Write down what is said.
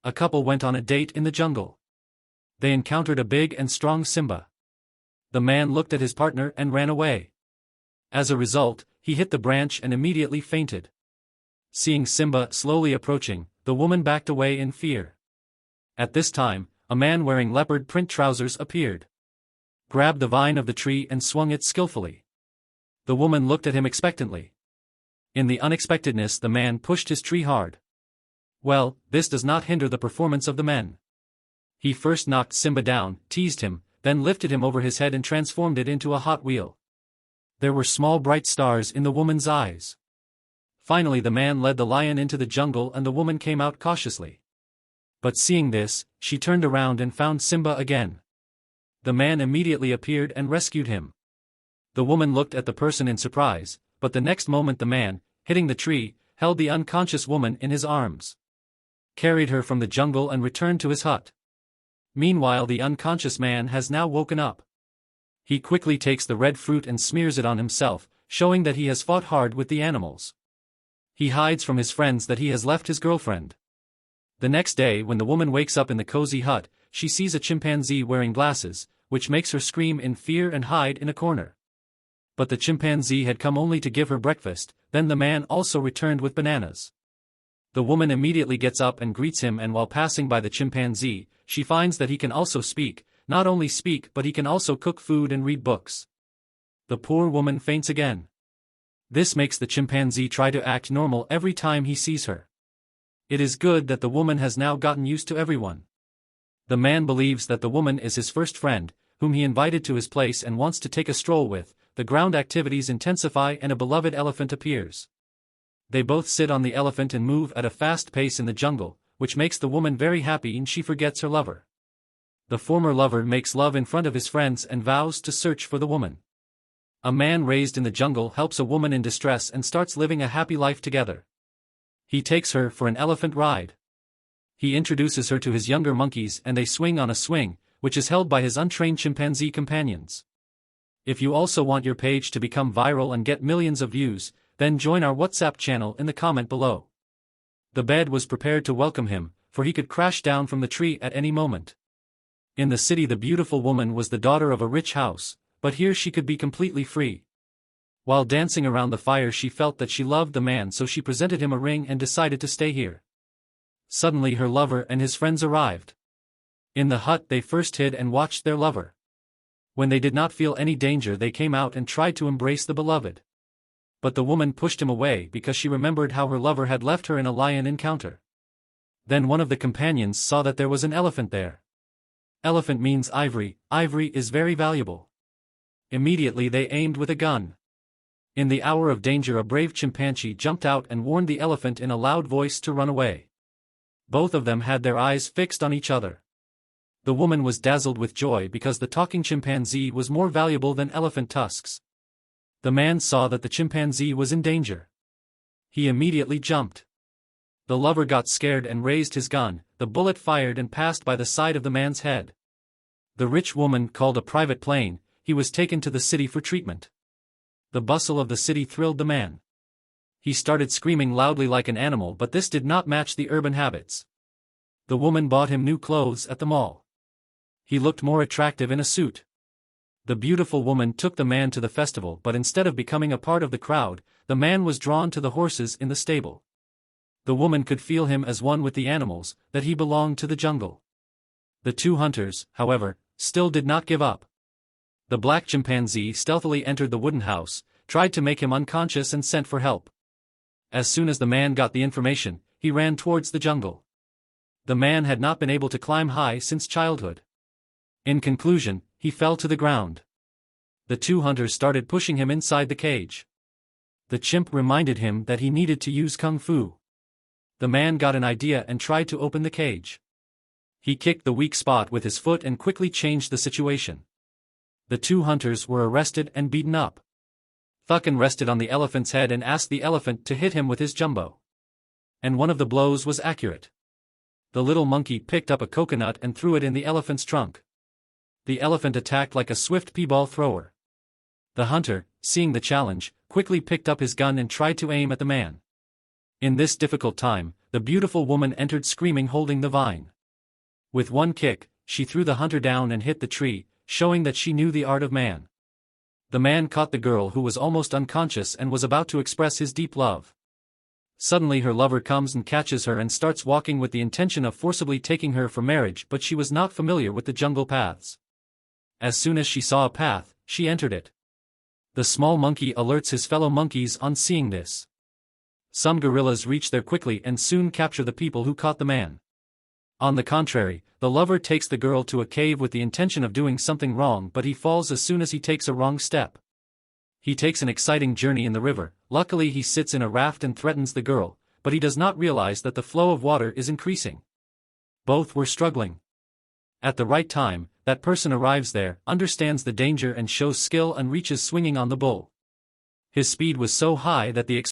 A couple went on a date in the jungle. They encountered a big and strong Simba. The man looked at his partner and ran away. As a result, he hit the branch and immediately fainted. Seeing Simba slowly approaching, the woman backed away in fear. At this time, a man wearing leopard print trousers appeared. Grabbed the vine of the tree and swung it skillfully. The woman looked at him expectantly. In the unexpectedness, the man pushed his tree hard. Well, this does not hinder the performance of the men. He first knocked Simba down, teased him, then lifted him over his head and transformed it into a hot wheel. There were small bright stars in the woman's eyes. Finally, the man led the lion into the jungle and the woman came out cautiously. But seeing this, she turned around and found Simba again. The man immediately appeared and rescued him. The woman looked at the person in surprise, but the next moment the man, hitting the tree, held the unconscious woman in his arms. Carried her from the jungle and returned to his hut. Meanwhile, the unconscious man has now woken up. He quickly takes the red fruit and smears it on himself, showing that he has fought hard with the animals. He hides from his friends that he has left his girlfriend. The next day, when the woman wakes up in the cozy hut, she sees a chimpanzee wearing glasses, which makes her scream in fear and hide in a corner. But the chimpanzee had come only to give her breakfast. Then the man also returned with bananas. The woman immediately gets up and greets him, and while passing by the chimpanzee, she finds that he can also speak, not only speak but he can also cook food and read books. The poor woman faints again. This makes the chimpanzee try to act normal every time he sees her. It is good that the woman has now gotten used to everyone. The man believes that the woman is his first friend, whom he invited to his place and wants to take a stroll with. The ground activities intensify and a beloved elephant appears. They both sit on the elephant and move at a fast pace in the jungle, which makes the woman very happy and she forgets her lover. The former lover makes love in front of his friends and vows to search for the woman. A man raised in the jungle helps a woman in distress and starts living a happy life together. He takes her for an elephant ride. He introduces her to his younger monkeys and they swing on a swing, which is held by his untrained chimpanzee companions. If you also want your page to become viral and get millions of views, then join our WhatsApp channel in the comment below. The bed was prepared to welcome him, for he could crash down from the tree at any moment. In the city, the beautiful woman was the daughter of a rich house, but here she could be completely free. While dancing around the fire, she felt that she loved the man, so she presented him a ring and decided to stay here. Suddenly her lover and his friends arrived. In the hut they first hid and watched their lover. When they did not feel any danger, they came out and tried to embrace the beloved. But the woman pushed him away because she remembered how her lover had left her in a lion encounter. Then one of the companions saw that there was an elephant there. Elephant means ivory. Ivory is very valuable. Immediately they aimed with a gun. In the hour of danger, a brave chimpanzee jumped out and warned the elephant in a loud voice to run away. Both of them had their eyes fixed on each other. The woman was dazzled with joy because the talking chimpanzee was more valuable than elephant tusks. The man saw that the chimpanzee was in danger. He immediately jumped. The lover got scared and raised his gun. The bullet fired and passed by the side of the man's head. The rich woman called a private plane. He was taken to the city for treatment. The bustle of the city thrilled the man. He started screaming loudly like an animal, but this did not match the urban habits. The woman bought him new clothes at the mall. He looked more attractive in a suit. The beautiful woman took the man to the festival, but instead of becoming a part of the crowd, the man was drawn to the horses in the stable. The woman could feel him as one with the animals, that he belonged to the jungle. The two hunters, however, still did not give up. The black chimpanzee stealthily entered the wooden house, tried to make him unconscious and sent for help. As soon as the man got the information, he ran towards the jungle. The man had not been able to climb high since childhood. In conclusion, he fell to the ground. The two hunters started pushing him inside the cage. The chimp reminded him that he needed to use kung fu. The man got an idea and tried to open the cage. He kicked the weak spot with his foot and quickly changed the situation. The two hunters were arrested and beaten up. Thukken rested on the elephant's head and asked the elephant to hit him with his jumbo. And one of the blows was accurate. The little monkey picked up a coconut and threw it in the elephant's trunk. The elephant attacked like a swift pea-ball thrower. The hunter, seeing the challenge, quickly picked up his gun and tried to aim at the man. In this difficult time, the beautiful woman entered screaming, holding the vine. With one kick, she threw the hunter down and hit the tree, showing that she knew the art of man. The man caught the girl, who was almost unconscious and was about to express his deep love. Suddenly her lover comes and catches her and starts walking with the intention of forcibly taking her for marriage, but she was not familiar with the jungle paths. As soon as she saw a path, she entered it. The small monkey alerts his fellow monkeys on seeing this. Some gorillas reach there quickly and soon capture the people who caught the man. On the contrary, the lover takes the girl to a cave with the intention of doing something wrong, but he falls as soon as he takes a wrong step. He takes an exciting journey in the river. Luckily he sits in a raft and threatens the girl, but he does not realize that the flow of water is increasing. Both were struggling. At the right time, that person arrives there, understands the danger and shows skill and reaches swinging on the bull. His speed was so high that the